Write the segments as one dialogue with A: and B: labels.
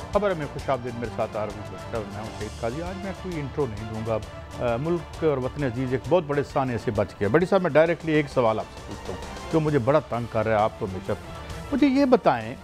A: खबर में खुशाबदीन मेरे साथ आ रही है। मैं हूँ शहीद काजी। आज मैं कोई इंट्रो नहीं दूंगा। मुल्क और वतन अजीज़ एक बहुत बड़े साने से बच गया। बड़ी साहब, मैं डायरेक्टली एक सवाल आपसे पूछता हूँ जो मुझे बड़ा तंग कर रहा है। आप तो हमेशा मुझे ये बताएं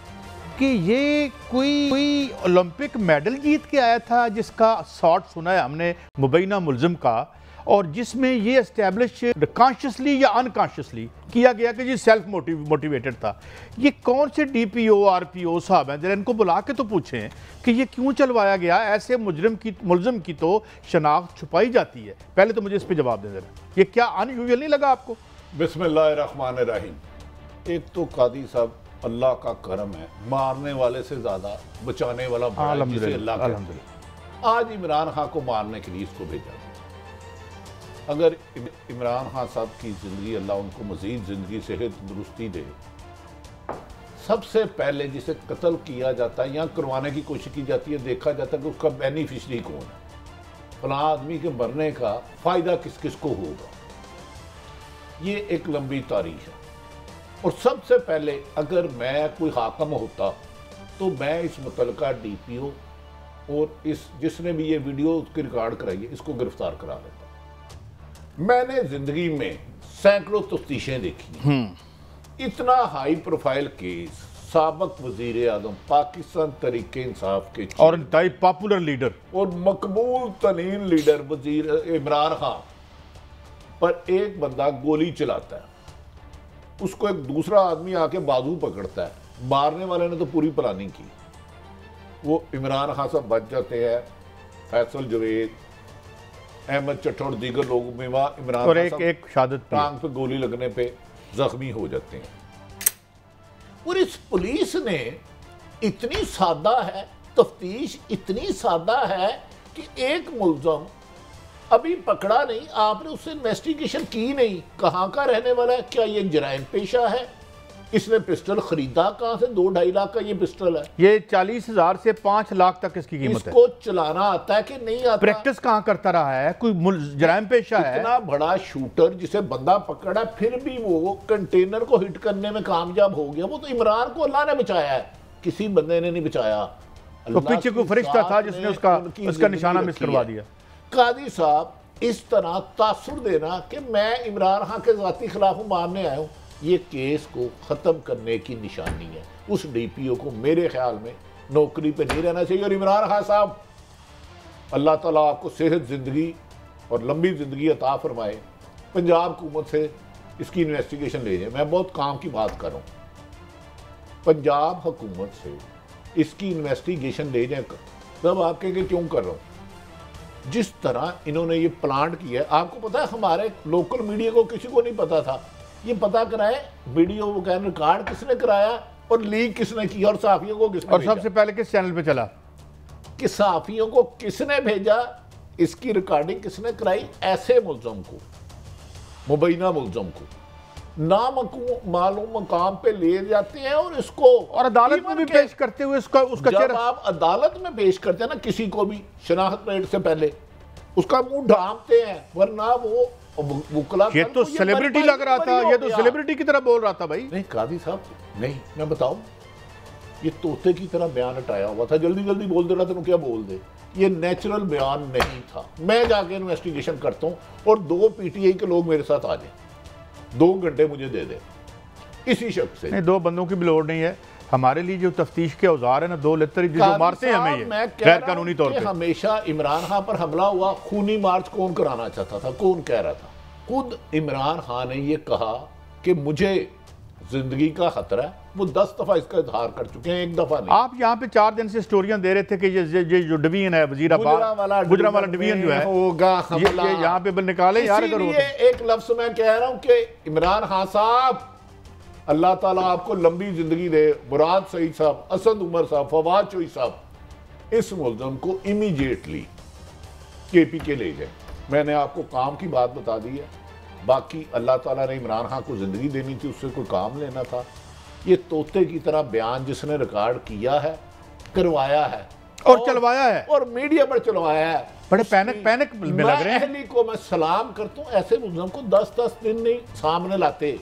A: कि ये कोई ओलंपिक मेडल जीत के आया था जिसका शॉट सुना है हमने मुबैना मुलजिम का, और जिसमें ये एस्टेब्लिश कॉन्शियसली या अनकॉन्शियसली किया गया कि जी सेल्फ मोटिवेटेड था। ये कौन से डीपीओ आरपीओ साहब हैं, जरा इनको बुला के तो पूछें कि ये क्यों चलवाया गया। ऐसे मुलजिम की तो शनाख्त छुपाई जाती है। पहले तो मुझे इस पर जवाब दें जरा, ये क्या अनयूजुअल नहीं लगा आपको?
B: बिस्मिल्लाहिर्रहमानिर्रहीम। एक तो कादी साहब अल्लाह का करम है, मारने वाले से ज्यादा बचाने वाला बड़ा है, जिसे अल्लाह कहते हैं। आज इमरान खान को मारने के लिए इसको भेजा। अगर इमरान खान साहब की ज़िंदगी, अल्लाह उनको मज़ीद ज़िंदगी सेहत तंदुरुस्ती दे, सबसे पहले जिसे कत्ल किया जाता है या करवाने की कोशिश की जाती है, देखा जाता है कि उसका बेनिफिशरी कौन है, फलां आदमी के मरने का फ़ायदा किस किस को होगा। ये एक लंबी तारीख है। और सबसे पहले अगर मैं कोई हाकम होता तो मैं इस मुतलका डीपीओ और इस जिसने भी ये वीडियो उसकी रिकॉर्ड कराई है, इसको गिरफ्तार करा लेता। मैंने जिंदगी में सैकड़ों तफ्तीशें देखी। इतना हाई प्रोफाइल केस, साबक वजीर आजम, पाकिस्तान तरीके इंसाफ के
A: और पॉपुलर लीडर
B: और मकबूल तरीन लीडर वजीर इमरान खान पर एक बंदा गोली चलाता है, उसको एक दूसरा आदमी आके बाजू पकड़ता है। मारने वाले ने तो पूरी प्लानिंग की। वो इमरान खान साहब बच जाते हैं, फैसल जवेद, अहमद चट्टा और दीगर लोग में इमरान
A: और एक शहादत
B: टांग पे गोली लगने पे जख्मी हो जाते हैं। और इस पुलिस ने इतनी सादा है, तफ्तीश इतनी सादा है कि एक मुलजम अभी पकड़ा नहीं, आपने उससे इन्वेस्टिगेशन की नहीं, कहाँ का रहने वाला है, क्या ये जराइम पेशा है, इसने पिस्टल खरीदा कहां से, 2-2.5 लाख का ये पिस्टल है।
A: ये 40,000 से 5 लाख तक इसकी कीमत है।
B: इसको चलाना आता है कि नहीं आता?
A: प्रैक्टिस कहां करता रहा है, कोई जराइम पेशा है।
B: इतना बड़ा शूटर जिसे बंदा पकड़ा फिर भी वो कंटेनर को हिट करने में कामयाब हो गया। वो तो इमरान को अल्लाह ने बचाया है, किसी बंदे ने नहीं बचाया।
A: तो पीछे कोई फरिश्ता था जिसने उसका निशाना मिस करवा दिया।
B: कादी साहब, इस तरह तासुर देना कि मैं इमरान खान के जाती खिलाफ मारने आया हूं, ये केस को ख़त्म करने की निशानी है। उस डीपीओ को मेरे ख्याल में नौकरी पे नहीं रहना चाहिए। और इमरान खान साहब, अल्लाह ताला आपको सेहत, ज़िंदगी और लंबी ज़िंदगी अता फरमाए। पंजाब हुकूमत से इसकी इन्वेस्टिगेशन ले जाए। मैं बहुत काम की बात कर रहा हूँ। पंजाब हुकूमत से इसकी इन्वेस्टिगेशन ले जाए। तब आप कहेंगे क्यों कर रहा हूँ? जिस तरह इन्होंने ये प्लांट किया है, आपको पता है हमारे लोकल मीडिया को किसी को नहीं पता था। ये पता कराए वीडियो रिकॉर्ड किसने कराया और लीक किसने किया और सहाफियों को किसने
A: और
B: भेजा?
A: सबसे पहले किस चैनल पे चला
B: कि सहाफियों को किसने भेजा, इसकी रिकॉर्डिंग किसने कराई। ऐसे मुलजम को, मुबैना मुलजम को नामालूम मकाम पे ले जाते हैं और इसको
A: और अदालत में भी पेश करते हुए उसका
B: जब आप अदालत में पेश करते हैं ना किसी को भी शनाख्त परेड से पहले, उसका मुंह ढांपते हैं, वरना वो
A: ये तो सेलिब्रिटी लग रहा था। ये तो सेलिब्रिटी की तरह बोल रहा था भाई।
B: नहीं कादी साहब, नहीं, मैं बताऊं, ये तोते की तरह बयान हटाया हुआ था, जल्दी जल्दी बोल दे रहा था, क्या बोल दे। ये नेचुरल बयान नहीं था। मैं जाके इन्वेस्टिगेशन करता हूं और 2 पीटीआई के लोग मेरे साथ आ जाए, 2 घंटे मुझे दे दे इसी शख्स से।
A: नहीं, 2 बंदों की भी लोड़ नहीं है। हमारे लिए जो तफ्तीश के औजार है ना, 2 लत्तरी जो मारते हैं हमें, ये गैर कानूनी तौर पे।
B: हमेशा इमरान खान पर हमला हुआ, खूनी मार्च कौन कराना चाहता था, कौन कह रहा था? खुद इमरान खान ने ये कहा कि मुझे जिंदगी का खतरा है। वो 10 दफा इसका इजहार कर चुके हैं, 1 दफा नहीं।
A: आप यहाँ पे 4 दिन से स्टोरियां दे रहे थे कि ये जो डिवीजन है, वजीराबाद गुजरांवाला डिवीजन जो है,
B: होगा
A: ये यहाँ पे निकाले यार। अगर
B: एक लफ्ज मैं कह रहा हूं कि इमरान खान साहब, अल्लाह ताला आपको लंबी जिंदगी दे। मुराद सईद साहब, असद उमर साहब, फवाद चोई साहब, इस मुलजम को इमीडिएटली KPK ले जाए। मैंने आपको काम की बात बता दी है। बाकी अल्लाह ताला ने इमरान खान को जिंदगी देनी थी, उससे कोई काम लेना था। ये तोते की तरह बयान जिसने रिकॉर्ड किया है, करवाया है
A: और चलवाया है और
B: मीडिया पर चलवाया है,
A: बड़े पैनिक में लग रहे हैं।
B: को मैं सलाम करता हूँ। ऐसे मुलजम को 10-10 दिन नहीं सामने लाते,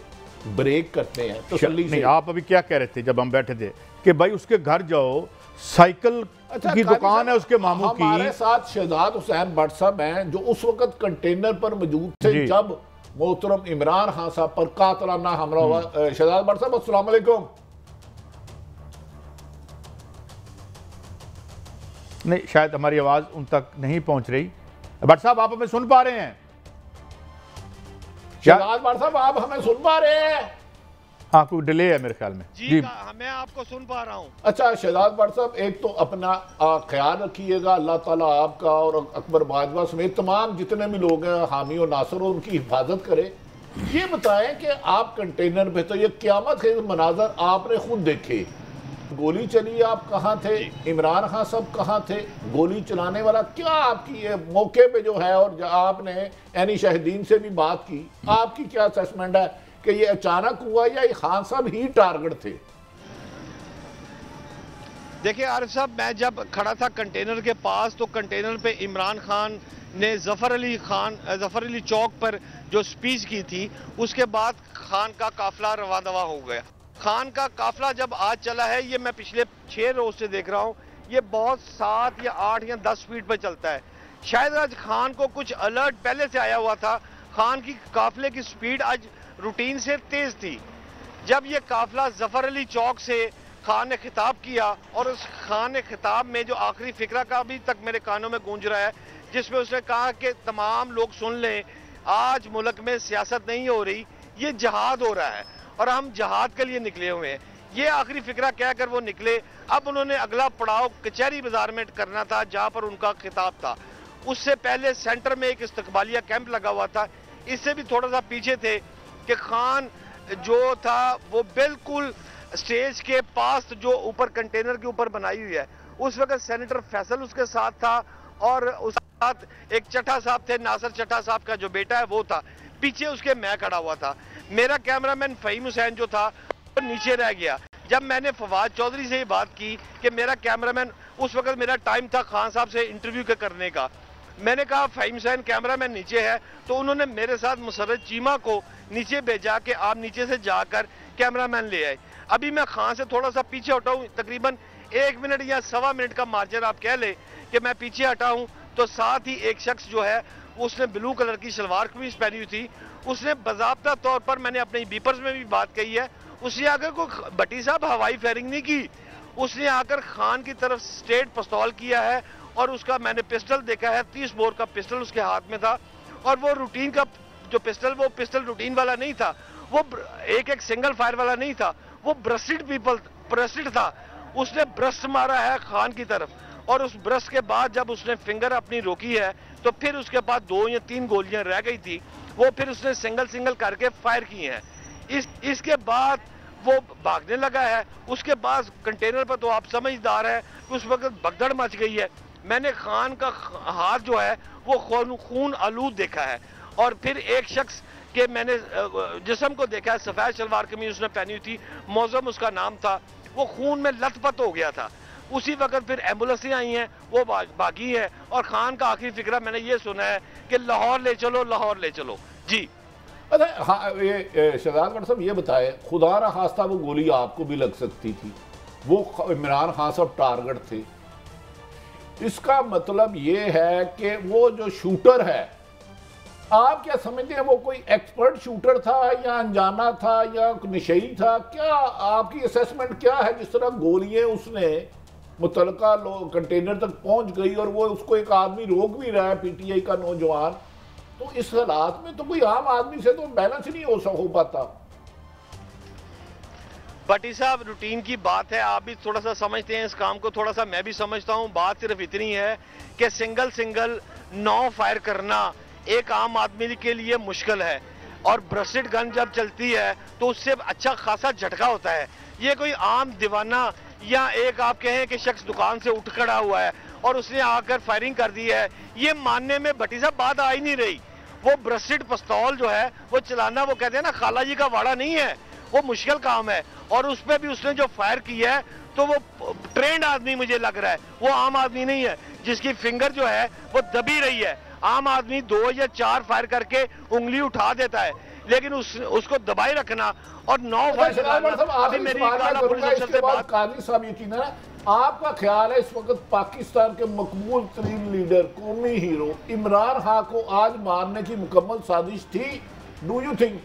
B: ब्रेक करते हैं तसल्ली से।
A: आप अभी क्या कह रहे थे जब हम बैठे थे कि भाई उसके घर जाओ, साइकिल
B: अच्छा,
A: की दुकान है उसके मामू की।
B: हमारे साथ शहजाद हुसैन भट्ट साहब हैं जो उस वक्त कंटेनर पर मौजूद थे जब मोहतरम इमरान खान साहब पर कातलाना हमला हुआ। शहजाद भट्ट साहब अस्सलाम वालेकुम।
A: नहीं, शायद हमारी आवाज उन तक नहीं पहुंच रही। भट्ट साहब आप हमें सुन पा रहे हैं?
B: शहजाद भट्ट साहब आप हमें सुन पा रहे हैं?
A: हाँ, कोई डिले है मेरे ख्याल में।
C: जी मैं आपको सुन पा रहा हूँ।
B: अच्छा शहजाद भट्ट साहब, एक तो अपना ख्याल रखिएगा, अल्लाह ताला आपका और अकबर बाजवा समेत तमाम जितने भी लोग हैं हामी और नासर और उनकी हिफाजत करे। ये बताएं कि आप कंटेनर पे, तो ये क़यामत के मनाजर आपने खुद देखे, गोली चली, आप कहाँ थे? इमरान खान साहब कहाँ थे? गोली चलाने वाला क्या आपकी ये मौके पे जो है, और आपने यानी शहीदीन से भी बात की, आपकी क्या असेसमेंट है कि ये अचानक हुआ या ये खान साहब ही टारगेट थे?
C: देखिए आरिफ साहब, मैं जब खड़ा था कंटेनर के पास तो कंटेनर पे इमरान खान ने जफर अली चौक पर जो स्पीच की थी, उसके बाद खान का काफिला रवा दवा हो गया। खान का काफिला जब आज चला है, ये मैं पिछले 6 रोज से देख रहा हूँ, ये बहुत 7 या 8 या 10 स्पीड पर चलता है। शायद आज खान को कुछ अलर्ट पहले से आया हुआ था। खान की काफिले की स्पीड आज रूटीन से तेज थी। जब ये काफिला जफर अली चौक से खान ने खिताब किया, और उस खान ने खिताब में जो आखिरी फिक्रा का अभी तक मेरे कानों में गूंज रहा है, जिसमें उसने कहा कि तमाम लोग सुन लें, आज मुल्क में सियासत नहीं हो रही, ये जहाद हो रहा है और हम जहाद के लिए निकले हुए हैं। ये आखिरी फिक्रा कहकर वो निकले। अब उन्होंने अगला पड़ाव कचहरी बाजार में करना था, जहां पर उनका खिताब था। उससे पहले सेंटर में एक इस्तकबालिया कैंप लगा हुआ था। इससे भी थोड़ा सा पीछे थे कि खान जो था वो बिल्कुल स्टेज के पास जो ऊपर कंटेनर के ऊपर बनाई हुई है, उस वक्त सेनेटर फैसल उसके साथ था, और उस साथ एक चट्टा साहब थे, नासिर चट्टा साहब का जो बेटा है वो था। पीछे उसके मैं खड़ा हुआ था। मेरा कैमरामैन फहीम हुसैन जो था वो नीचे रह गया। जब मैंने फवाद चौधरी से ये बात की कि मेरा कैमरामैन, उस वक्त मेरा टाइम था खान साहब से इंटरव्यू करने का, मैंने कहा फहीम हुसैन कैमरामैन नीचे है, तो उन्होंने मेरे साथ मुसर्रत चीमा को नीचे भेजा कि आप नीचे से जाकर कैमरामैन ले आए। अभी मैं खान से थोड़ा सा पीछे हटा हूँ, तकरीबन 1 मिनट या 1.25 मिनट का मार्जिन आप कह ले कि मैं पीछे हटा हूँ। तो साथ ही एक शख्स जो है उसने ब्लू कलर की शलवार कमीज पहनी हुई थी, उसने बाज़ाब्ता तौर पर, मैंने अपने बीपर्स में भी बात कही है, उसने आकर को भट्टी साहब हवाई फायरिंग नहीं की, उसने आकर खान की तरफ स्ट्रेट पिस्तौल किया है, और उसका मैंने पिस्टल देखा है, 30 बोर का पिस्टल उसके हाथ में था, और वो रूटीन का जो पिस्टल, वो पिस्टल रूटीन वाला नहीं था, वो एक सिंगल फायर वाला नहीं था, वो ब्रस्टेड था। उसने ब्रस्ट मारा है खान की तरफ, और उस ब्रस्ट के बाद जब उसने फिंगर अपनी रोकी है, तो फिर उसके बाद 2 या 3 गोलियां रह गई थी, वो फिर उसने सिंगल करके फायर की हैं। इसके बाद वो भागने लगा है। उसके बाद कंटेनर पर तो आप समझदार है, उस वक्त भगदड़ मच गई है। मैंने खान का हाथ जो है वो खून आलूद देखा है, और फिर एक शख्स के मैंने जिस्म को देखा है, सफेद शलवार कमीज उसने पहनी हुई थी, मौजम उसका नाम था, वो खून में लथपथ हो गया था। उसी वक्त फिर एम्बुलेंसें आई हैं, वो भागी है, और खान का आखिरी फिक्रा मैंने ये सुना है कि लाहौर ले चलो, लाहौर ले चलो। जी
B: अरे हाँ, ये शहजाद भट्ट साहब ये बताए, खुदा ना खास्ता वो गोली आपको भी लग सकती थी, वो इमरान खान साहब टारगेट थे, इसका मतलब ये है कि वो जो शूटर है, आप क्या समझते हैं वो कोई एक्सपर्ट शूटर था या अनजाना था या नशई था? क्या आपकी असेसमेंट क्या है? जिस तरह गोलियां उसने मुतलका कंटेनर तक पहुंच गई और वो उसको एक आदमी रोक भी रहा है, पीटीआई का नौजवान, तो इस हालात में तो कोई आम आदमी से तो बैलेंस नहीं हो पाता।
C: भट्टी साहब, रूटीन की बात है, आप भी थोड़ा सा समझते हैं इस काम को, थोड़ा सा मैं भी समझता हूं। बात सिर्फ इतनी है कि सिंगल 9 फायर करना एक आम आदमी के लिए मुश्किल है, और ब्रस्टेड गन जब चलती है तो उससे अच्छा खासा झटका होता है। ये कोई आम दीवाना या एक आप कहें कि शख्स दुकान से उठ खड़ा हुआ है और उसने आकर फायरिंग कर दी है, ये मानने में भट्टी साहब बात आ ही नहीं रही। वो ब्रस्टेड पिस्तौल जो है वो चलाना, वो कहते हैं ना खाला जी का वाड़ा नहीं है, वो मुश्किल काम है, और उस पर भी उसने जो फायर किया है तो वो ट्रेंड आदमी मुझे लग रहा है, वो आम आदमी नहीं है जिसकी फिंगर जो है वो दबी रही है। आम आदमी 2 या 4 फायर करके उंगली उठा देता है, लेकिन उसको दबाए रखना और 9 फायर।
B: काजी साहब यकीन है आपका ख्याल है इस वक्त पाकिस्तान के मकबूल तरीन लीडर, कौमी हीरो इमरान खान को आज मारने की मुकम्मल साजिश थी? Do you think?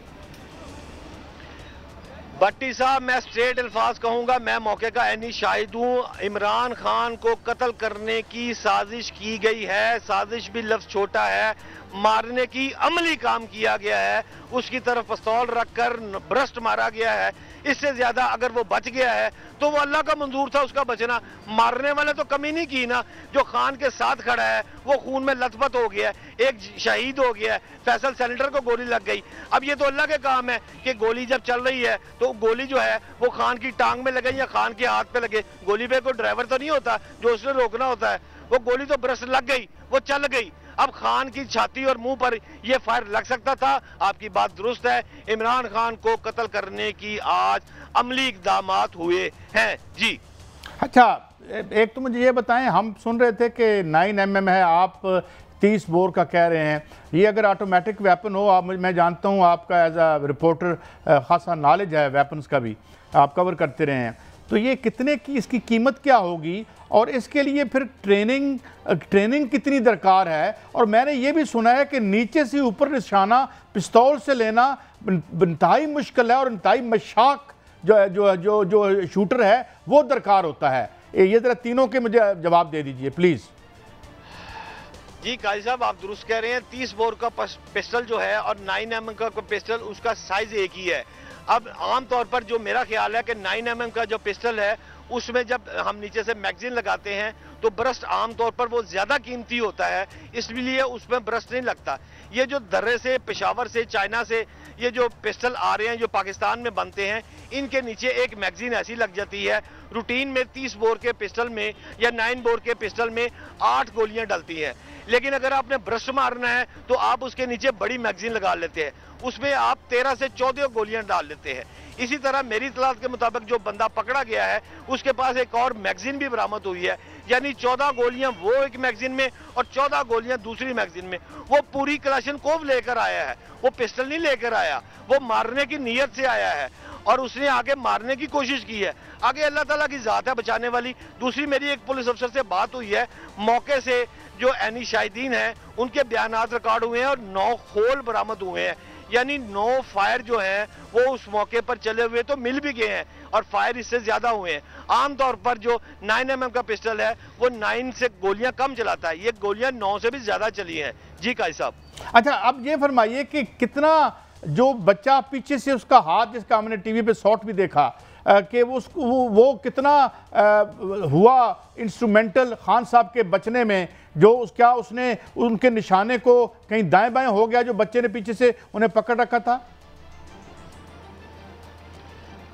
C: भट्टी साहब, मैं स्ट्रेट अल्फाज कहूंगा, मैं मौके का ऐनी शाहिद हूं। इमरान खान को कत्ल करने की साजिश की गई है। साजिश भी लफ्ज छोटा है, मारने की अमली काम किया गया है। उसकी तरफ पिस्तौल रखकर भ्रष्ट मारा गया है। इससे ज्यादा अगर वो बच गया है तो वो अल्लाह का मंजूर था उसका बचना। मारने वाले तो कमी नहीं की ना। जो खान के साथ खड़ा है वो खून में लथपथ हो गया है, एक शहीद हो गया है, फैसल सेनेटर को गोली लग गई। अब ये तो अल्लाह के काम है कि गोली जब चल रही है तो गोली जो है वो खान की टांग में लगे या खान के हाथ पे लगे। गोली पे कोई ड्राइवर तो नहीं होता जो उसने रोकना होता है। वो गोली तो ब्रश लग गई, वो चल गई। अब खान की छाती और मुंह पर यह फायर लग सकता था। आपकी बात दुरुस्त है, इमरान खान को कत्ल करने की आज अमली इकदाम हुए हैं। जी
A: अच्छा, एक तो मुझे ये बताएं, हम सुन रहे थे कि 9mm है, आप 30 बोर का कह रहे हैं। ये अगर ऑटोमेटिक वेपन हो, आप, मैं जानता हूँ आपका एज अ रिपोर्टर खासा नॉलेज है वेपन्स का भी, आप कवर करते रहे हैं, तो ये कितने की, इसकी कीमत क्या होगी और इसके लिए फिर ट्रेनिंग कितनी दरकार है? और मैंने ये भी सुना है कि नीचे से ऊपर निशाना पिस्तौल से लेना इंतहाई मुश्किल है और इंतहाई मशाक जो शूटर है वो दरकार होता है। ये जरा तीनों के मुझे जवाब दे दीजिए प्लीज़।
C: जी काजी साहब, आप दुरुस्त कह रहे हैं। 30 बोर का पिस्टल जो है और 9mm का पिस्टल, उसका साइज एक ही है। अब आमतौर पर जो मेरा ख्याल है कि 9mm का जो पिस्टल है उसमें जब हम नीचे से मैगजीन लगाते हैं तो ब्रस्ट आमतौर पर वो ज्यादा कीमती होता है, इसलिए उसमें ब्रस्ट नहीं लगता। ये जो दर्रे से, पेशावर से, चाइना से ये जो पिस्टल आ रहे हैं जो पाकिस्तान में बनते हैं, इनके नीचे एक मैगजीन ऐसी लग जाती है। रूटीन में 30 बोर के पिस्टल में या 9 बोर के पिस्टल में 8 गोलियां डलती हैं, लेकिन अगर आपने ब्रश मारना है तो आप उसके नीचे बड़ी मैगजीन लगा लेते हैं, उसमें आप 13 से 14 गोलियां डाल लेते हैं। इसी तरह मेरी इतलात के मुताबिक जो बंदा पकड़ा गया है उसके पास एक और मैगजीन भी बरामद हुई है, यानी 14 गोलियां वो एक मैगजीन में और 14 गोलियां दूसरी मैगजीन में। वो पूरी कलाशनकोव लेकर आया है, वो पिस्टल नहीं लेकर आया, वो मारने की नीयत से आया है और उसने आगे मारने की कोशिश की है। आगे अल्लाह ताला की जात है बचाने वाली। दूसरी मेरी एक पुलिस अफसर से बात हुई है, मौके से जो ऐनी शाहिदीन है उनके बयानात रिकॉर्ड हुए हैं और 9 खोल बरामद हुए हैं, यानी 9 फायर जो हैं वो उस मौके पर चले हुए तो मिल भी गए हैं और फायर इससे ज्यादा हुए हैं। आमतौर पर जो 9mm का पिस्टल है वो 9 से गोलियां कम चलाता है, ये गोलियां 9 से भी ज्यादा चली हैं। जी काजी साहब।
A: अच्छा, अब ये फरमाइए कि कितना जो बच्चा पीछे से उसका हाथ, जिसका हमने टीवी पे शॉट भी देखा कि वो कितना हुआ इंस्ट्रूमेंटल खान साहब के बचने में, जो क्या उसने उनके निशाने को कहीं दाएं बाएं हो गया जो बच्चे ने पीछे से उन्हें पकड़ रखा था?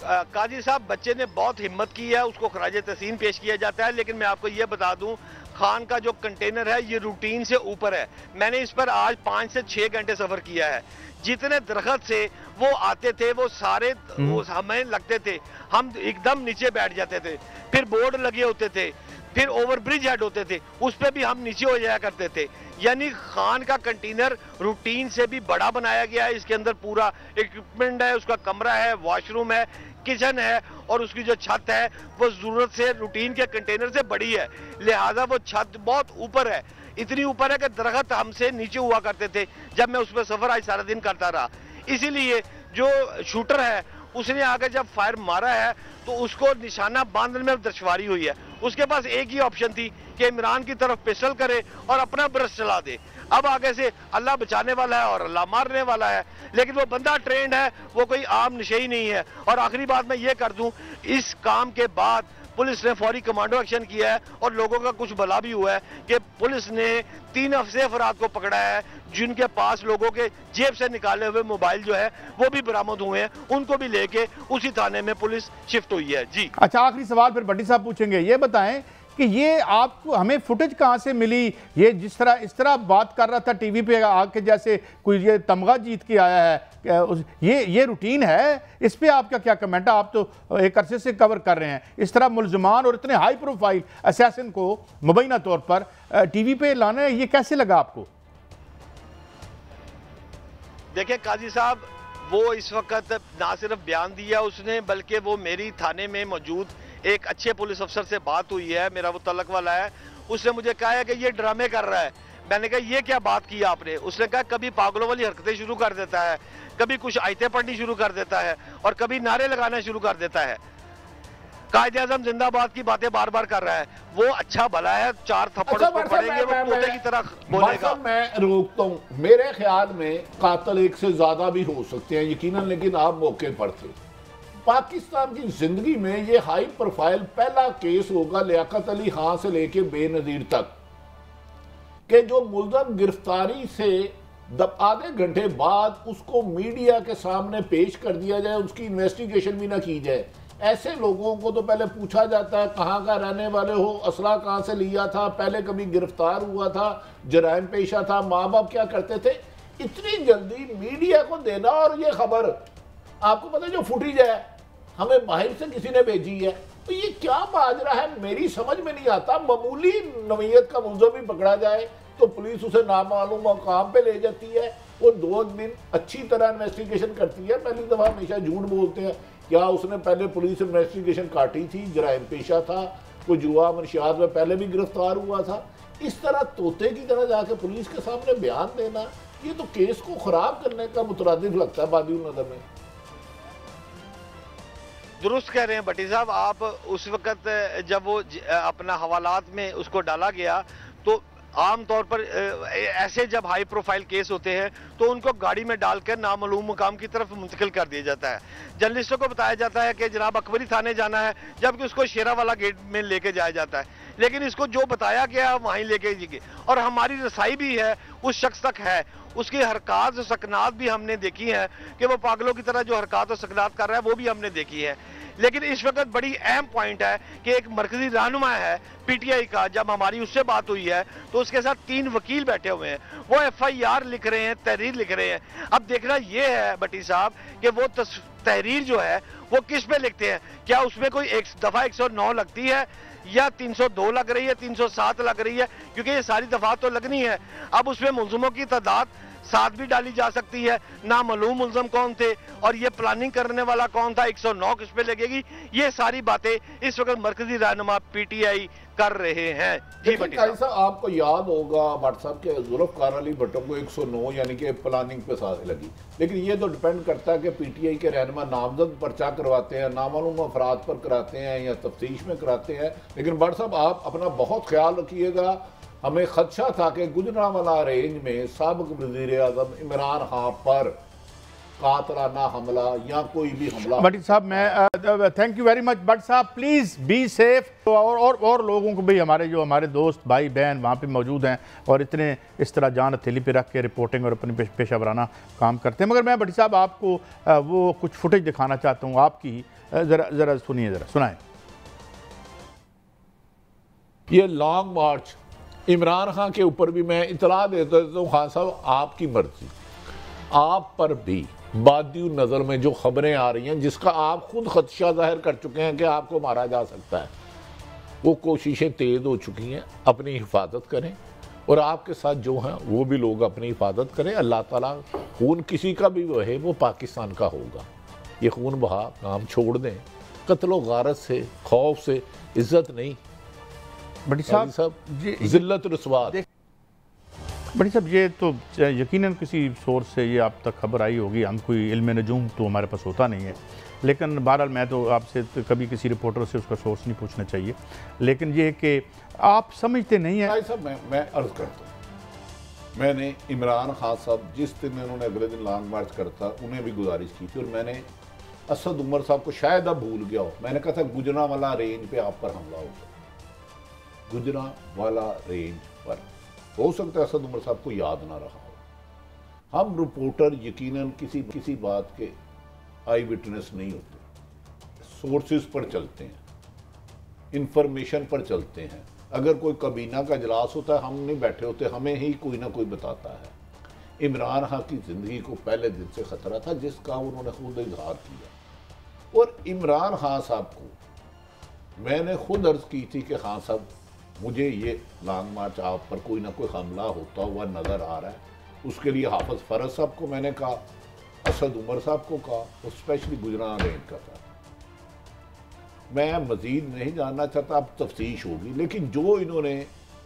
C: काजी साहब, बच्चे ने बहुत हिम्मत की है, उसको खराज तहसीन पेश किया जाता है। लेकिन मैं आपको ये बता दूं, खान का जो कंटेनर है ये रूटीन से ऊपर है। मैंने इस पर आज 5 से 6 घंटे सफर किया है। जितने दरख्त से वो आते थे वो सारे वो हमें लगते थे, हम एकदम नीचे बैठ जाते थे। फिर बोर्ड लगे होते थे, फिर ओवरब्रिज हेड होते थे, उस पर भी हम नीचे हो जाया करते थे। यानी खान का कंटेनर रूटीन से भी बड़ा बनाया गया है। इसके अंदर पूरा इक्विपमेंट है, उसका कमरा है, वॉशरूम है, किचन है और उसकी जो छत है वो जरूरत से रूटीन के कंटेनर से बड़ी है, लिहाजा वो छत बहुत ऊपर है। इतनी ऊपर है कि दरख्त हमसे नीचे हुआ करते थे जब मैं उस पर सफर आज सारा दिन करता रहा। इसीलिए जो शूटर है उसने आकर जब फायर मारा है तो उसको निशाना बांधने में दुश्वारी हुई है। उसके पास एक ही ऑप्शन थी कि इमरान की तरफ पिस्टल करे और अपना ब्रश चला दे। अब आगे से अल्लाह बचाने वाला है और अल्लाह मारने वाला है, लेकिन वो बंदा ट्रेंड है, वो कोई आम नशेई नहीं है। और आखिरी बात मैं ये कर दूं, इस काम के बाद पुलिस ने फौरी कमांडो एक्शन किया है और लोगों का कुछ भला भी हुआ है कि पुलिस ने 3 ऐसे अफराद को पकड़ा है जिनके पास लोगों के जेब से निकाले हुए मोबाइल जो है वो भी बरामद हुए हैं, उनको भी लेके उसी थाने में पुलिस शिफ्ट हुई है। जी
A: अच्छा, आखिरी सवाल फिर भट्टी साहब पूछेंगे। ये बताएं कि ये आपको हमें फुटेज कहाँ से मिली? ये इस तरह बात कर रहा था टीवी पे आके जैसे कोई ये तमगा जीत के आया है, ये रूटीन है? इस पे आपका क्या कमेंट है? आप तो एक अरसे से कवर कर रहे हैं, इस तरह मुल्ज़मान और इतने हाई प्रोफाइल असैसिन को मुबैना तौर पर टीवी पे लाना है, ये कैसे लगा आपको?
C: देखिए काजी साहब, वो इस वक्त ना सिर्फ बयान दिया उसने, बल्कि वो मेरी थाने में मौजूद एक अच्छे पुलिस अफसर से बात हुई है, मेरा वो तलक वाला है, उसने मुझे कहा है कि ये ड्रामे कर रहा है। मैंने कहा ये क्या बात की आपने? उसने कहा कभी पागलों वाली हरकतें शुरू कर देता है, कभी कुछ आयतें पढ़नी शुरू कर देता है और कभी नारे लगाना शुरू कर देता है। कायदे आज़म जिंदाबाद की बातें बार बार कर रहा है। वो अच्छा भला है, 4 थप्पड़ उसको पड़ेंगे, वो तोते की तरह बोलेगा।
B: मैं रोकता हूँ, मेरे ख्याल में कातिल एक से ज्यादा भी हो सकते हैं यकीनन, लेकिन आप मौके पर थे। पाकिस्तान की जिंदगी में ये हाई प्रोफाइल पहला केस होगा लियाकत अली खान से लेके बेनजीर तक कि जो मुल्ज़म गिरफ्तारी से आधे घंटे बाद उसको मीडिया के सामने पेश कर दिया जाए, उसकी इन्वेस्टिगेशन भी ना की जाए। ऐसे लोगों को तो पहले पूछा जाता है कहाँ का रहने वाले हो, असला कहाँ से लिया था, पहले कभी गिरफ्तार हुआ था, जराइम पेशा था, माँ बाप क्या करते थे। इतनी जल्दी मीडिया को देना, और ये खबर आपको पता है जो फुटेज है हमें बाहर से किसी ने भेजी है, तो ये क्या माजरा है मेरी समझ में नहीं आता। मामूली नवीयत का मुल्ज़िम भी पकड़ा जाए तो पुलिस उसे नामालूम मकाम पे ले जाती है, वो 2 दिन अच्छी तरह इन्वेस्टिगेशन करती है। पहली दफ़ा हमेशा झूठ बोलते हैं, क्या उसने पहले पुलिस इन्वेस्टिगेशन काटी थी, जराइम पेशा था, कोई जुआ मनशियात में पहले भी गिरफ्तार हुआ था। इस तरह तोते की तरह जाके पुलिस के सामने बयान देना, ये तो केस को खराब करने का मुतरादिफ लगता है बादिउल नज़र में।
C: दुरुस्त कह रहे हैं भट्टी साहब आप। उस वक्त जब वो अपना हवालात में उसको डाला गया तो आमतौर पर ऐसे जब हाई प्रोफाइल केस होते हैं तो उनको गाड़ी में डालकर नामालूम मुकाम की तरफ मुंतकिल कर दिया जाता है। जर्नलिस्टों को बताया जाता है कि जनाब अकबरी थाने जाना है, जबकि उसको शेरा वाला गेट में लेके जाया जाता है। लेकिन इसको जो बताया गया वहीं लेके गए, और हमारी रसाई भी है उस शख्स तक है, उसकी हरकत और सकनात भी हमने देखी है कि वो पागलों की तरह जो हरकत और सकनात कर रहा है वो भी हमने देखी है। लेकिन इस वक्त बड़ी अहम पॉइंट है कि एक मरकजी रहनुमा है पीटीआई का, जब हमारी उससे बात हुई है तो उसके साथ 3 वकील बैठे हुए हैं, वो FIR लिख रहे हैं, तहरीर लिख रहे हैं। अब देखना यह है भट्टी साहब कि वो तहरीर जो है वो किस पे लिखते हैं, क्या उसमें कोई एक दफा 109 लगती है या 302 लग रही है, 307 लग रही है, क्योंकि ये सारी दफा तो लगनी है। अब उसमें मुल्ज़िमों की तादाद 7 भी डाली जा सकती है, नामालूम मुल्ज़िम कौन थे और ये प्लानिंग करने वाला कौन था, 109 किस पे लगेगी, ये सारी बातें इस वक्त मरकजी रहनुमा PTI कर रहे हैं। जी भट्टी
B: साहब, आपको याद होगा व्हाट्सएप के जुल्फ़कार अली भट्टो को 109 यानी कि प्लानिंग पे साथ लगी, लेकिन ये तो डिपेंड करता है कि PTI के रहनुमा नामजद पर्चा करवाते हैं, नामालूम अफराद पर कराते हैं या तफ्तीश में कराते हैं। लेकिन भट्ट साहब आप अपना बहुत ख्याल रखिएगा, हमें खदशा था कि गुजरांवाला रेंज में साबिक़ वज़ीर आज़म इमरान खान पर कातलाना हमला या कोई भी हमला।
A: भट्टी साहब मैं thank you very much. Bhatt साहब प्लीज़ बी सेफ। और लोगों को भी, हमारे जो हमारे दोस्त भाई बहन वहाँ पे मौजूद हैं और इतने इस तरह जान हथेली पे रख के रिपोर्टिंग और अपनी पेशा वराना काम करते हैं। मगर मैं भट्टी साहब आपको वो कुछ फुटेज दिखाना चाहता हूँ आपकी, ज़रा सुनिए, ज़रा सुनाएं।
B: ये लॉन्ग मार्च इमरान खान के ऊपर भी मैं इतला देता हूँ, खान साहब आपकी मर्जी, आप पर भी बादिउल नज़र में जो खबरें आ रही हैं जिसका आप खुद खदशा जाहिर कर चुके हैं कि आपको मारा जा सकता है, वो कोशिशें तेज़ हो चुकी हैं। अपनी हिफाजत करें और आपके साथ जो हैं वो भी लोग अपनी हिफाजत करें। अल्लाह ताला खून किसी का भी वहे वो पाकिस्तान का होगा, ये खून बहा काम छोड़ दें। कत्लो गारत से, खौफ से इज्जत नहीं।
A: भट्टी साहब
B: जिल्लत रुसवा।
A: भट्टी साहब ये तो यकीनन किसी सोर्स से ये आप तक खबर आई होगी, हम कोई इल्म नजूम तो हमारे पास होता नहीं है, लेकिन बहरहाल मैं तो आपसे तो कभी किसी रिपोर्टर से उसका सोर्स नहीं पूछना चाहिए। लेकिन ये कि आप समझते नहीं हैं।
B: साहब मैं अर्ज करता हूँ, मैंने इमरान खान साहब जिस दिन उन्होंने अगले दिन लॉन्ग मार्च करता उन्हें भी गुजारिश की थी, और मैंने असद उमर साहब को शायद अब भूल गया हो, मैंने कहा था गुजरांवाला रेंज पे आप पर हमला होगा, गुजरांवाला रेंज पर। हो सकता है असद उमर साहब को याद ना रहा हो। हम रिपोर्टर यकीनन किसी बात के आई विटनेस नहीं होते, सोर्सेज पर चलते हैं, इंफॉर्मेशन पर चलते हैं। अगर कोई कबीना का इजलास होता है हम नहीं बैठे होते, हमें ही कोई ना कोई बताता है। इमरान खान की ज़िंदगी को पहले दिन से ख़तरा था जिसका उन्होंने खुद इजहार किया, और इमरान खान साहब को मैंने खुद अर्ज़ की थी कि खान साहब मुझे ये लॉन्ग मार्च आप पर कोई ना कोई हमला होता हुआ नज़र आ रहा है। उसके लिए हाफिज़ फरज साहब को मैंने कहा, असद उमर साहब को कहा, और स्पेशली गुजरान रेंज का था। मैं मज़ीद नहीं जानना चाहता, अब तफ्तीश होगी, लेकिन जो इन्होंने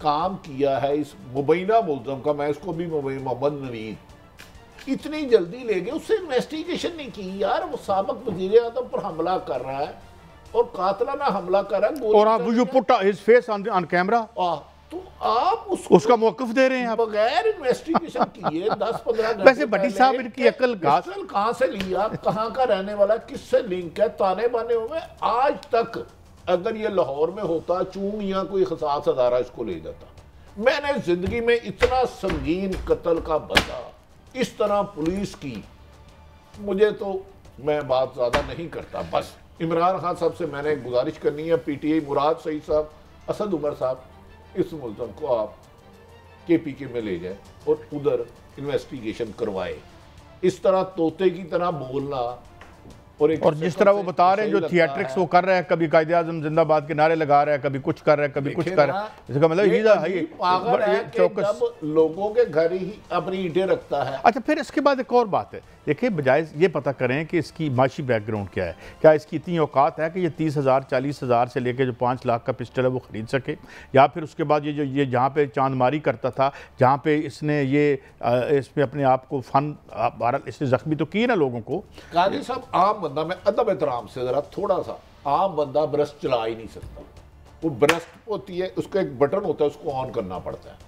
B: काम किया है इस मुबैना मुल्ज़म का, मैं इसको भी मोहम्मद नवीद, इतनी जल्दी ले गए, उससे इन्वेस्टिगेशन नहीं की यार। वो साबिक वज़ीर आज़म पर हमला कर रहा है और कातलाना हमला कर रहा है,
A: और आप you put his face on camera,
B: तो आप
A: उसका मौक़िफ़ दे रहे हैं आप
B: बगैर इन्वेस्टिगेशन किए 10-15 घंटे।
A: वैसे भट्टी साहब इनकी अकल
B: कहाँ से लिया, कहाँ का रहने वाला, किससे लिंक है, ताने बाने हुए। आज तक अगर ये लाहौर में होता, चूंग या कोई खसास अदारा इसको ले जाता। मैंने जिंदगी में इतना संगीन कत्ल का बचा इस तरह पुलिस की, मुझे तो, मैं बात ज्यादा नहीं करता। बस इमरान खान साहब से मैंने गुजारिश करनी है, पीटीआई मुराद सईद साहब, असद उमर साहब, इस मुल्ज़म को आप केपीके में ले जाए और उधर इन्वेस्टिगेशन करवाए। इस तरह तोते की तरह बोलना और
A: जिस तरह वो बता रहे हैं, जो थिएट्रिक्स वो कर रहे हैं, कभी कायदे आज़म जिंदाबाद के नारे लगा रहे हैं, कभी कुछ कर रहे हैं, कभी कुछ कर रहे हैं, इसका मतलब
B: पागल है कि जब लोगों के घर ही अपनी ईंटें रखता है।
A: अच्छा, फिर इसके बाद एक और बात है, देखिए बजाय ये पता करें कि इसकी माशी बैकग्राउंड क्या है, क्या इसकी इतनी औकात है कि ये 30,000 40,000 से लेकर जो 5 लाख का पिस्टल है वो ख़रीद सके, या फिर उसके बाद ये जहाँ पे चांदमारी करता था, जहाँ पे इसने इसमें अपने आप को इसने ज़ख्मी तो किए ना लोगों को।
B: काजी साहब, आम बंदा, मैं अदब एहतराम से ज़रा थोड़ा सा, आम बंदा ब्रश चला ही नहीं सकता। वो ब्रश होती है, उसका एक बटन होता है, उसको ऑन करना पड़ता है।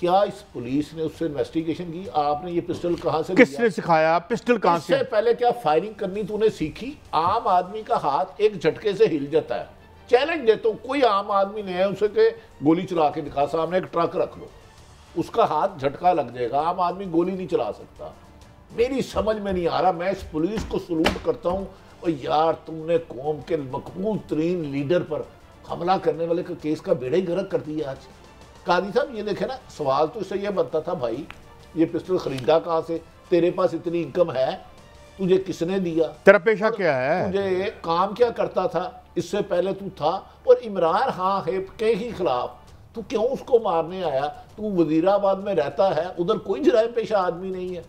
B: क्या इस पुलिस ने उससे इन्वेस्टिगेशन की? आपने ये पिस्टल कहाँ से,
A: किसने सिखाया? पिस्टल कहाँ से?
B: इससे पहले क्या फायरिंग करनी तूने सीखी? आम आदमी का हाथ एक झटके से हिल जाता है। चैलेंज देता हूँ, कोई आम आदमी नहीं है उसे के गोली चला के दिखा, सामने एक ट्रक रख लो, उसका हाथ झटका लग जाएगा। आम आदमी गोली नहीं चला सकता। मेरी समझ में नहीं आ रहा। मैं इस पुलिस को सलूट करता हूँ। और यार, तुमने कौम के मकबूल तरीन लीडर पर हमला करने वाले का केस का बेड़ा ही गर्क कर दिया आज। कादी साहब, ये देखे ना, सवाल तो इससे ये बनता था, भाई ये पिस्टल खरीदा कहाँ से, तेरे पास इतनी इनकम है, तुझे किसने दिया,
A: तेरा पेशा क्या है,
B: तुझे काम क्या करता था, इससे पहले तू था। और इमरान खान के ही खिलाफ तू क्यों उसको मारने आया? तू वजीराबाद में रहता है, उधर कोई जराइम पेशा आदमी नहीं है।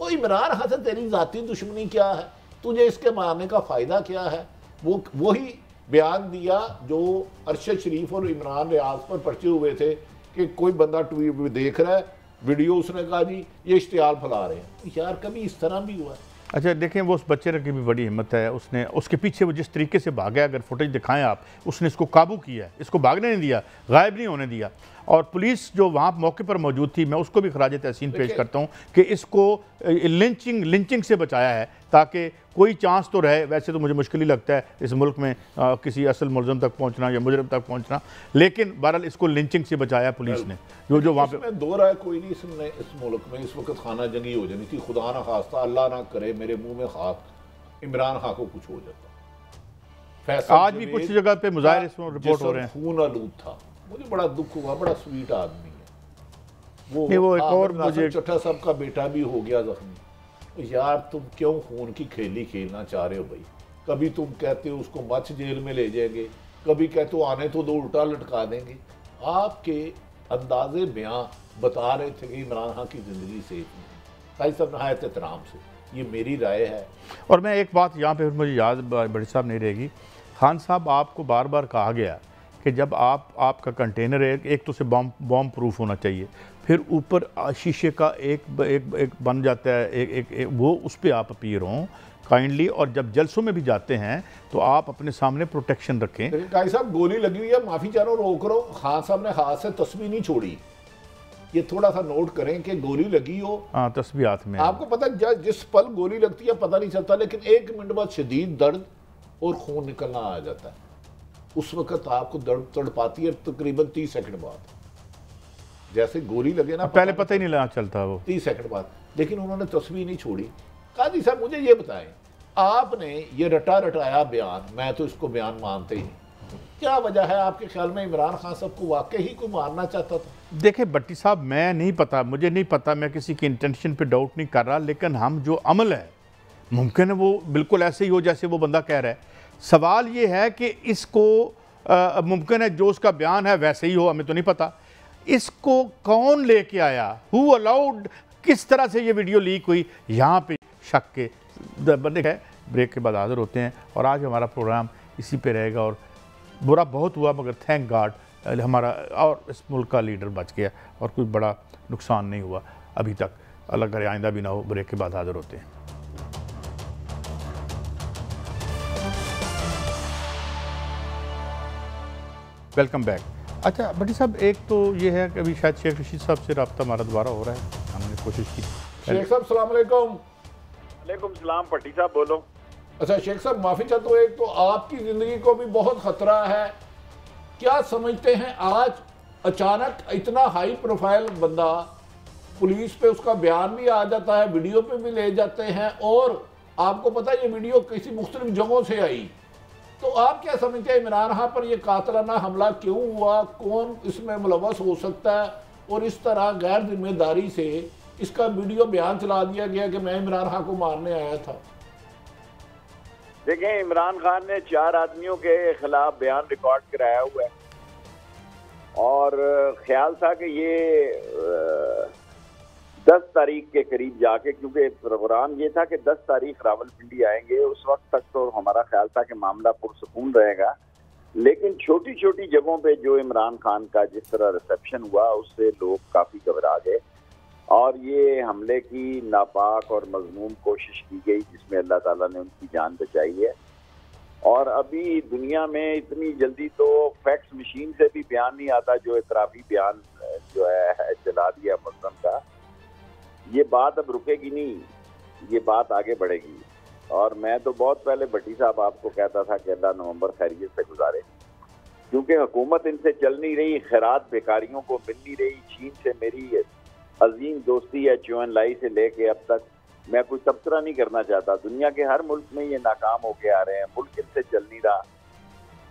B: वो इमरान खान से तेरी जाती दुश्मनी क्या है? तुझे इसके मारने का फ़ायदा क्या है? वही बयान दिया जो अरशद शरीफ और इमरान रियाज पर पर्चे हुए थे कि कोई बंदा ट्वीट देख रहा है वीडियो, उसने कहा जी ये इश्तिहाल फैला रहे हैं। यार, कभी इस तरह भी हुआ है?
A: अच्छा देखें, वो उस बच्चे की भी बड़ी हिम्मत है। उसने उसके पीछे वो जिस तरीके से भागा, अगर फुटेज दिखाएं आप, उसने इसको काबू किया है, इसको भागने नहीं दिया, गायब नहीं होने दिया। और पुलिस जो वहाँ मौके पर मौजूद थी, मैं उसको भी खराज तहसीन पेश करता हूँ कि इसको लिंचिंग से बचाया है, ताकि कोई चांस तो रहे। वैसे तो मुझे मुश्किल ही लगता है इस मुल्क में किसी असल मुलज़म तक पहुँचना या मुजरिम तक पहुँचना, लेकिन बहरहाल इसको लिंचिंग से बचाया पुलिस ने। जो वहाँ पे
B: दो राय कोई नहीं, इसमें इस मुल्क में इस वक्त खाना जंगी हो जानी थी। खुदा ना खास्ता, अल्लाह ना करे मेरे मुंह में खाक, इमरान खान को कुछ हो जाता।
A: आज भी कुछ जगह पे मुजाहिरे रिपोर्ट हो रहे हैं,
B: खून आलूद था। मुझे बड़ा दुख हुआ, बड़ा स्वीट आदमी है
A: वो एक और मुझे
B: चट्टा साहब का बेटा भी हो गया जख्मी। यार, तुम क्यों खून की खेली खेलना चाह रहे हो भाई? कभी तुम कहते हो उसको मच जेल में ले जाएंगे, कभी कहते हो आने तो दो उल्टा लटका देंगे। आपके अंदाजे बयां बता रहे थे कि इमरान खान की ज़िंदगी सेफ नहीं। भाई साहब, नहायत एहतराम से, ये मेरी राय है।
A: और मैं एक बात यहाँ पे मुझे याद बड़ी साहब नहीं रहेगी, खान साहब आपको बार बार कहा गया कि जब आपका कंटेनर है, एक तो से बॉम्ब प्रूफ होना चाहिए, फिर ऊपर शीशे का एक बन जाता है, एक वो उस पर आप अपीयर हों काइंडली। और जब जलसों में भी जाते हैं तो आप अपने सामने प्रोटेक्शन रखें।
B: काई साहब, गोली लगी हुई है, माफ़ी चाह रहा हूँ, रोक रहा हूँ। खान साहब ने हाथ से तस्वीर नहीं छोड़ी, ये थोड़ा सा नोट करें कि गोली लगी हो।
A: हाँ, तस्वीर हाथ में।
B: आपको पता है जिस पल गोली लगती है पता नहीं चलता, लेकिन 1 मिनट बाद शदीद दर्द और खून निकलना आ जाता है। उस वक्त आपको दर्द तड़पाती है तकरीबन 30 सेकंड बाद। जैसे गोली लगे ना,
A: पहले पता ही नहीं लगा चलता वो
B: 30 सेकंड बाद। लेकिन उन्होंने तस्वीर नहीं छोड़ी। कादी साहब, मुझे ये बताएं, आपने ये रटा रटाया बयान, मैं तो इसको बयान मानते ही, क्या वजह है आपके ख्याल में? इमरान खान साहब को वाकई ही कोई मारना चाहता था?
A: देखिए भट्टी साहब, मैं नहीं पता, मुझे नहीं पता, मैं किसी की इंटेंशन पे डाउट नहीं कर रहा, लेकिन हम जो अमल है, मुमकिन है वो बिल्कुल ऐसे ही हो जैसे वो बंदा कह रहा है। सवाल ये है कि इसको मुमकिन है जो उसका बयान है वैसे ही हो, हमें तो नहीं पता। इसको कौन लेके आया, हु अलाउड, किस तरह से ये वीडियो लीक हुई, यहाँ पे शक के बंदे है। ब्रेक के बाद हाजिर होते हैं और आज हमारा प्रोग्राम इसी पे रहेगा। और बुरा बहुत हुआ मगर थैंक गॉड हमारा और इस मुल्क का लीडर बच गया और कोई बड़ा नुकसान नहीं हुआ अभी तक। अल्लाह करे आइंदा भी ना हो। ब्रेक के बाद हाजिर होते हैं। Welcome back. अच्छा भट्टी साहब, एक तो ये है कि अभी शायद शेख रशीद साहब से रब्ता हमारा दोबारा हो रहा है, हमने कोशिश की।
B: शेख साहब सलाम अलैकुम।
D: वालेकुम सलाम, भट्टी साहब बोलो।
B: अच्छा शेख साहब माफ़ी चाहता हूँ, एक तो आपकी ज़िंदगी को भी बहुत ख़तरा है। क्या समझते हैं आज अचानक इतना हाई प्रोफाइल बंदा, पुलिस पे उसका बयान भी आ जाता है, वीडियो पे भी ले जाते हैं, और आपको पता है ये वीडियो किसी मुख्तलिफ जगहों से आई, तो आप क्या समझते हैं इमरान खान पर यह कातलाना हमला क्यों हुआ, कौन इसमें मुलव्वस हो सकता है, और इस तरह गैर जिम्मेदारी से इसका वीडियो बयान चला दिया गया कि मैं इमरान खान को मारने आया था?
D: देखें, इमरान खान ने 4 आदमियों के खिलाफ बयान रिकॉर्ड कराया हुआ है और ख्याल था कि ये 10 तारीख के करीब जाके, क्योंकि प्रोग्राम ये था कि 10 तारीख रावलपिंडी आएंगे, उस वक्त तक तो हमारा ख्याल था कि मामला पुरसुकून रहेगा। लेकिन छोटी छोटी जगहों पे जो इमरान खान का जिस तरह रिसेप्शन हुआ उससे लोग काफ़ी घबरा गए और ये हमले की नापाक और मजमूम कोशिश की गई जिसमें अल्लाह ताला ने उनकी जान बचाई है। और अभी दुनिया में इतनी जल्दी तो फैक्स मशीन से भी बयान नहीं आता, जो इतराफी बयान जो है चला दिया मुल्ज़म का। ये बात अब रुकेगी नहीं, ये बात आगे बढ़ेगी। और मैं तो बहुत पहले भट्टी साहब आपको कहता था कि अल्लाह नवंबर खैरियत से गुजारे, क्योंकि हुकूमत इनसे चल नहीं रही, खैरात बेकारियों को मिल नहीं रही। चीन से मेरी अजीम दोस्ती है, चुन लाई से लेके अब तक। मैं कोई तबसरा नहीं करना चाहता, दुनिया के हर मुल्क में ये नाकाम होके आ रहे हैं, मुल्क इनसे चल नहीं रहा।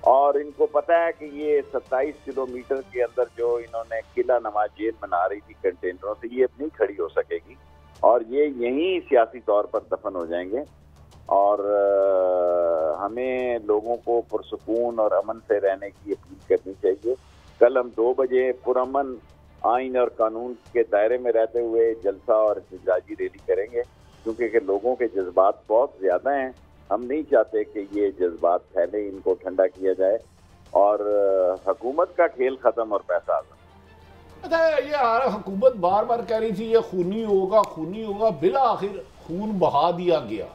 D: और इनको पता है कि ये 27 किलोमीटर के अंदर जो इन्होंने किला नमा जेल बना रही थी कंटेनरों से, ये अब नहीं खड़ी हो सकेगी और ये यहीं सियासी तौर पर दफन हो जाएंगे। और हमें लोगों को पुरसुकून और अमन से रहने की अपील करनी चाहिए। कल हम 2 बजे पुरअमन आइन और कानून के दायरे में रहते हुए जलसा और एहतजाजी रैली करेंगे, क्योंकि लोगों के जज्बात बहुत ज़्यादा हैं। हम नहीं चाहते कि ये जज्बात फैले, इनको ठंडा किया जाए और हुकूमत का खेल ख़त्म और पैसा आज़म।
B: अच्छा, ये हुकूमत बार बार कह रही थी ये खूनी होगा, खूनी होगा, बिला आखिर खून बहा दिया गया।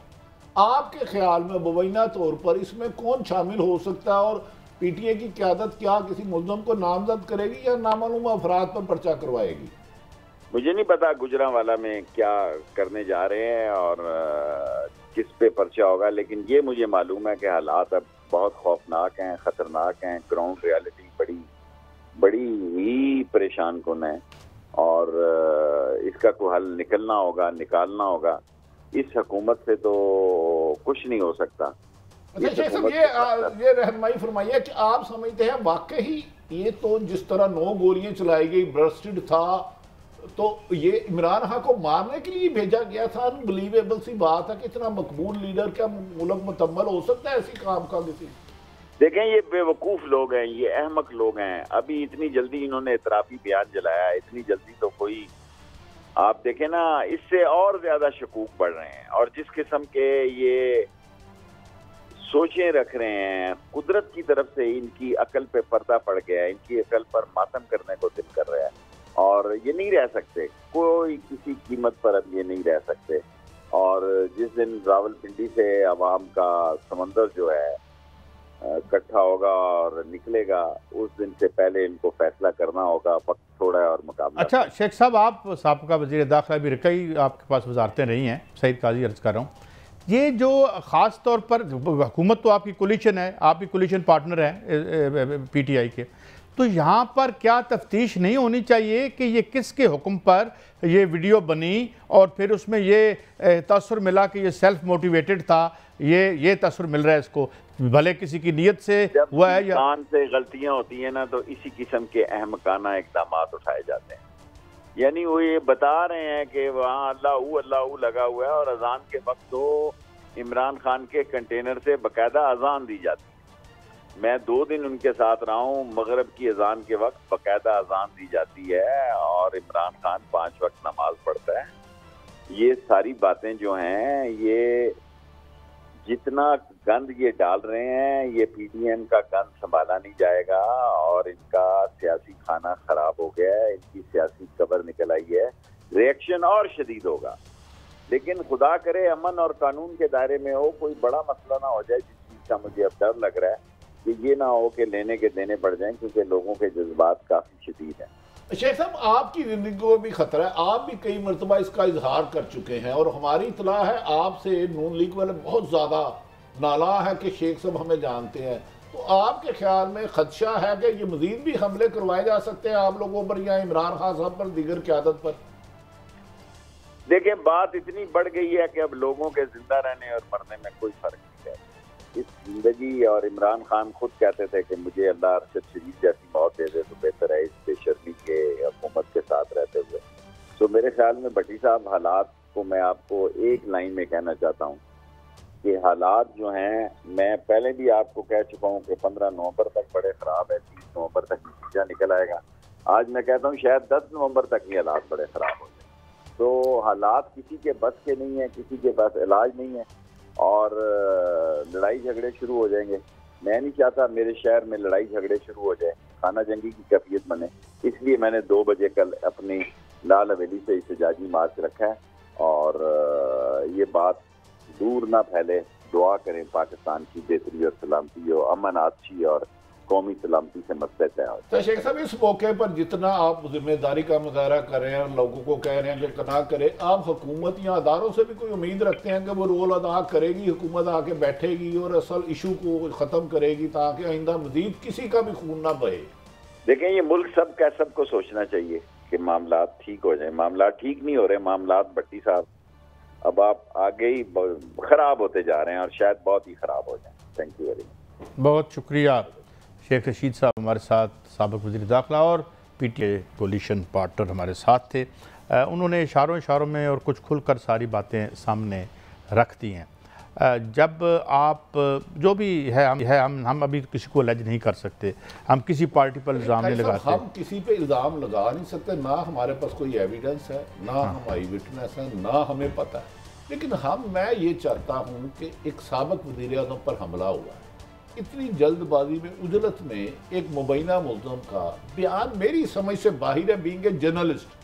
B: आपके ख्याल में मुबैना तौर पर इसमें कौन शामिल हो सकता है, और पीटीए की क़यादत क्या किसी मुल्ज़म को नामजद करेगी या नामालूम अफराद पर पर्चा करवाएगी?
D: मुझे नहीं पता गुजरांवाला में क्या करने जा रहे हैं और किस पे पर्चा होगा, लेकिन ये मुझे मालूम है कि हालात अब बहुत खौफनाक हैं, ख़तरनाक हैं। ग्राउंड रियलिटी बड़ी ही परेशान कुन है और इसका कोई हल निकालना होगा। इस हुकूमत से तो कुछ नहीं हो सकता।
B: अच्छा शेख साहब, ये रहनुमाई फरमाइए कि आप समझते हैं वाकई ये तो जिस तरह 9 गोलियां चलाई गई, ब्रस्टेड था, तो ये इमरान खान को मारने के लिए भेजा गया था? अनबिलीवेबल सी बात है कि इतना मकबूल लीडर क्या मुल्क मुतम्मल हो सकता है ऐसी काम का किसी?
D: देखें, ये बेवकूफ़ लोग हैं, ये अहमक लोग हैं। अभी इतनी जल्दी इन्होंने इतराफी बयान जलाया, इतनी जल्दी तो कोई, आप देखें ना, इससे और ज्यादा शकूक बढ़ रहे हैं। और जिस किस्म के ये सोचें रख रहे हैं, कुदरत की तरफ से इनकी अकल पे पर्दा पड़ गया है, इनकी अकल पर मातम करने को दिल कर रहा है और ये नहीं रह सकते, कोई किसी कीमत पर अब ये नहीं रह सकते। और जिस दिन रावलपिंडी से अवाम का समंदर जो है इकट्ठा होगा और निकलेगा, उस दिन से पहले इनको फैसला करना होगा। वक्त थोड़ा है और मुकाबला।
A: अच्छा शेख साहब, आप साबका वज़ीर दाखिला भी कई आपके पास वजारतें रही हैं, सईद काजी अर्ज़ कर रहा हूँ, ये जो ख़ास तौर पर हुकूमत तो आपकी कोलिशन है, आपकी कोलिशन पार्टनर है पीटीआई के, तो यहाँ पर क्या तफ्तीश नहीं होनी चाहिए कि ये किसके हुक्म पर ये वीडियो बनी और फिर उसमें ये तसर मिला कि ये सेल्फ मोटिवेटेड था, ये तसर मिल रहा है इसको, भले किसी की नीयत से हुआ है या
D: इंसान से गलतियां होती हैं ना, तो इसी किस्म के अहमकाना इक़दाम उठाए जाते हैं। यानी वो ये बता रहे हैं कि वहाँ अल्लाह लगा हुआ है और अजान के वक्त तो इमरान खान के कंटेनर से बाकायदा अजान दी जाती है। मैं 2 दिन उनके साथ रहा हूँ, मगरिब की अजान के वक्त बाकायदा अजान दी जाती है और इमरान खान 5 वक्त नमाज पढ़ता है। ये सारी बातें जो हैं, ये जितना गंद ये डाल रहे हैं, ये PDM का गंद संभाला नहीं जाएगा और इनका सियासी खाना खराब हो गया है, इनकी सियासी कबर निकल आई है, रिएक्शन और शदीद होगा। लेकिन खुदा करे अमन और कानून के दायरे में हो, कोई बड़ा मसला ना हो जाए, जिस चीज़ का मुझे अब डर लग रहा है कि ये ना हो कि लेने के देने पड़ जाएं, क्योंकि लोगों के जज्बात काफ़ी शदीद हैं।
B: शेख साहब, आपकी जिंदगी को भी खतरा है, आप भी कई मरतबा इसका इजहार कर चुके हैं और हमारी इतला है आपसे नून लीग वाले बहुत ज़्यादा नाला है कि शेख साहब हमें जानते हैं, तो आपके ख्याल में खदशा है कि ये मजीद भी हमले करवाए जा सकते हैं आप लोगों पर या इमरान खान साहब पर, दीगर क़यादत पर?
D: देखिए, बात इतनी बढ़ गई है कि अब लोगों के जिंदा रहने और मरने में कोई फर्क नहीं है। इस जिंदगी, और इमरान खान खुद कहते थे कि मुझे अल्लाह अरशद शरीफ जैसी मौत दे दे तो बेहतर है इस बेशर्मी के हुकूमत के साथ रहते हुए। तो मेरे ख्याल में भट्टी साहब, हालात को मैं आपको एक लाइन में कहना चाहता हूँ कि हालात जो हैं, मैं पहले भी आपको कह चुका हूँ कि 15 नवंबर तक बड़े ख़राब है, 30 नवंबर तक नतीजा निकल आएगा। आज मैं कहता हूँ शायद 10 नवंबर तक ही हालात बड़े ख़राब हो जाए। तो हालात किसी के बस के नहीं है, किसी के पास इलाज नहीं है और लड़ाई झगड़े शुरू हो जाएंगे। मैं नहीं चाहता मेरे शहर में लड़ाई झगड़े शुरू हो जाए, खाना जंगी की कैफियत बने। इसलिए मैंने 2 बजे कल अपनी लाल हवेली से इhtजाजी मार्च रखा है और ये बात दूर ना फैले। दुआ करें पाकिस्तान की बेहतरी और सलामती हो, अमन आशी और कौमी सलामती से मसले तय हो।
B: तो शेख साहब, इस मौके पर जितना आप जिम्मेदारी का मुजाहरा कर रहे हैं और लोगों को कह रहे हैं कि ना करें, आप हुकूमत या अदारों से भी कोई उम्मीद रखते हैं कि वो रोल अदा करेगी, हुकूमत आके बैठेगी और असल इशू को ख़त्म करेगी ताकि आइंदा मजीद किसी का भी खून ना बहे?
D: देखें, ये मुल्क सबको सोचना चाहिए कि मामला ठीक हो जाए। मामला ठीक नहीं हो रहे, मामला भट्टी साहब अब आप आगे ही खराब होते जा रहे हैं और शायद बहुत ही खराब हो जाए। Thank you very much.
A: बहुत शुक्रिया। शेख रशीद साहब हमारे साथ, साबिक़ वज़ीर दाखिला और PTI कोलिशन पार्टनर हमारे साथ थे। उन्होंने इशारों में और कुछ खुलकर सारी बातें सामने रख दी हैं। जब आप जो भी है हम अभी किसी को अलग नहीं कर सकते, हम किसी पार्टी पर इल्ज़ाम नहीं लगाते।
B: हम किसी पे इल्ज़ाम लगा नहीं सकते, ना हमारे पास कोई एविडेंस है, ना हम आई विटनेस है, ना हमें पता है। लेकिन मैं ये चाहता हूँ कि एक साबिक़ वज़ीर-ए-आज़म पर हमला हुआ है, इतनी जल्दबाजी में, उजलत में एक मुबैना मुल्ज़म का बयान मेरी समझ से बाहर है, बीइंग ए जर्नलिस्ट,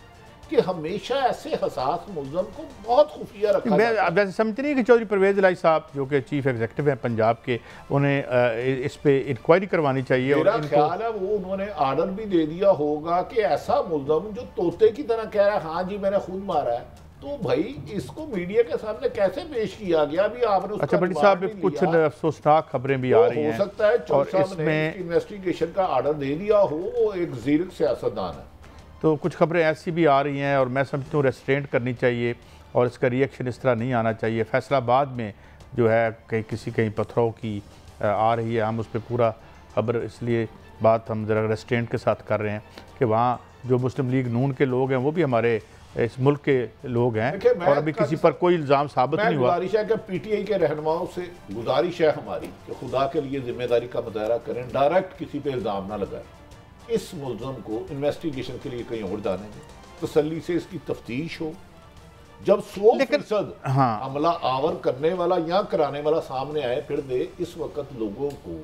B: कि हमेशा ऐसे हसास मुल्ज़म को बहुत खुफिया रखा
A: मैं अब जैसे समझते नहीं कि चौधरी परवेज़ इलाही साहब जो कि चीफ एग्जीक्यूटिव हैं पंजाब के, उन्हें इस पे इंक्वायरी करवानी चाहिए।
B: मेरा ख्याल है वो उन्होंने आर्डर भी दे दिया होगा कि ऐसा मुल्ज़म जो तोते की तरह कह रहा है हाँ जी मैंने खुद मारा है, तो भाई इसको मीडिया के सामने कैसे पेश किया गया? अभी आपने
A: अच्छा भट्टी साहब, कुछ अफसोसनाक खबरें भी आ रही हैं।
B: हो सकता है चौधरी साहब ने इन्वेस्टिगेशन का आर्डर दे दिया हो, वो एक ज़ीरक सियासतदान है।
A: तो कुछ खबरें ऐसी भी आ रही हैं और मैं समझता हूँ रेस्ट्रेंट करनी चाहिए और इसका रिएक्शन इस तरह नहीं आना चाहिए। फैसलाबाद में जो है कहीं पत्थरों की आ रही है, हम उस पर पूरा खबर इसलिए बात हम ज़रा रेस्ट्रेंट के साथ कर रहे हैं कि वहाँ जो मुस्लिम लीग नून के लोग हैं वो भी हमारे इस मुल्क के लोग हैं और अभी किसी पर कोई इल्ज़ाम साबित नहीं हुआ।
B: गुजारिश है कि PTI के रहनुमाओं से गुजारिश है हमारी कि खुदा के लिए जिम्मेदारी का मुजाहरा करें, डायरेक्ट किसी पे इल्ज़ाम ना लगाएं, इस मुल्ज़म को इन्वेस्टिगेशन के लिए कहीं और जाने दें, तसल्ली से इसकी तफ्तीश हो। जब 100% हमला आवर करने वाला या कराने वाला सामने आए फिर दे, इस वक्त लोगों को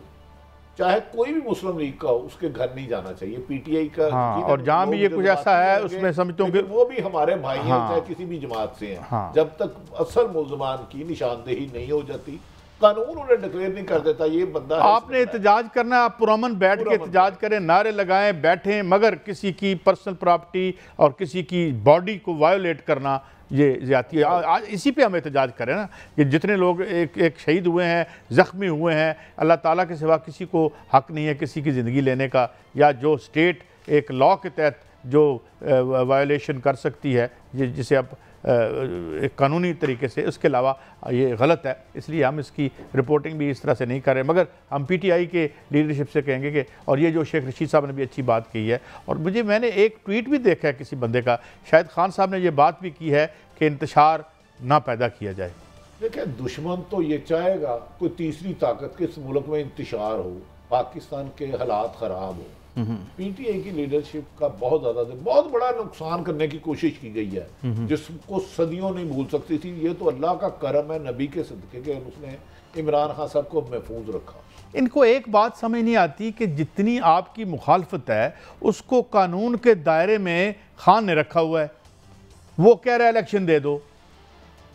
B: चाहे कोई भी मुस्लिम लीग का हो उसके घर नहीं जाना चाहिए। PTI का
A: और जहाँ भी ये कुछ ऐसा है उसमें समझता हूँ कि
B: वो भी हमारे भाई हैं, चाहे किसी भी जमात से हैं। जब तक असल मुल्ज़मान की निशानदेही नहीं हो जाती, कानून उन्हें डिक्लेयर नहीं कर देता ये बंदा
A: आपने एहतजाज करना है, आप पुरअमन बैठ के एहतजाज करें, नारे लगाएं, बैठें, मगर किसी की पर्सनल प्रॉपर्टी और किसी की बॉडी को वायोलेट करना ये ज़्यादती है। आज इसी पे हम एहतजाज करें ना कि जितने लोग एक शहीद हुए हैं, ज़ख्मी हुए हैं, अल्लाह ताला के सिवा किसी को हक़ नहीं है किसी की ज़िंदगी लेने का, या जो स्टेट एक लॉ के तहत जो वायोलेशन कर सकती है जिसे अब एक कानूनी तरीके से, उसके अलावा ये गलत है। इसलिए हम इसकी रिपोर्टिंग भी इस तरह से नहीं कर रहे, मगर हम PTI के लीडरशिप से कहेंगे कि, और ये जो शेख रशीद साहब ने भी अच्छी बात की है, और मैंने एक ट्वीट भी देखा है किसी बंदे का, शायद खान साहब ने ये बात भी की है कि इंतशार ना पैदा किया जाए।
B: देखिए, दुश्मन तो ये चाहेगा कोई तीसरी ताकत के इस मुल्क में इंतशार हो, पाकिस्तान के हालात ख़राब हो। PTI की लीडरशिप का बहुत बड़ा नुकसान करने की कोशिश की गई है जिसको सदियों नहीं भूल सकती थी। ये तो अल्लाह का करम है, नबी के सदके के, उसने इमरान खान साहब को महफूज रखा।
A: इनको एक बात समझ नहीं आती कि जितनी आपकी मुखालफत है उसको कानून के दायरे में खान ने रखा हुआ है। वो कह रहा है इलेक्शन दे दो,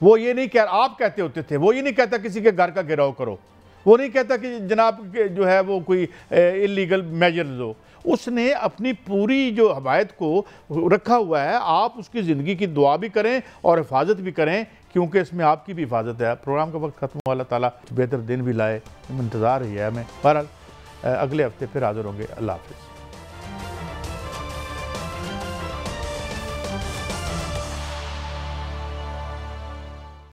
A: वो ये नहीं कह, आप कहते होते थे, वो ये नहीं कहता किसी के घर का घेराव करो, वो नहीं कहता कि जनाब जो है वो कोई इलीगल मेजर्स दो। उसने अपनी पूरी जो हमायत को रखा हुआ है। आप उसकी ज़िंदगी की दुआ भी करें और हिफाजत भी करें, क्योंकि इसमें आपकी भी हिफाजत है। प्रोग्राम का वक्त ख़त्म हुआ, अल्लाह ताला बेहतर दिन भी लाए, इंतज़ार ही है हमें। बहरहाल अगले हफ्ते फिर हाज़िर होंगे। अल्लाह हाफ़िज़।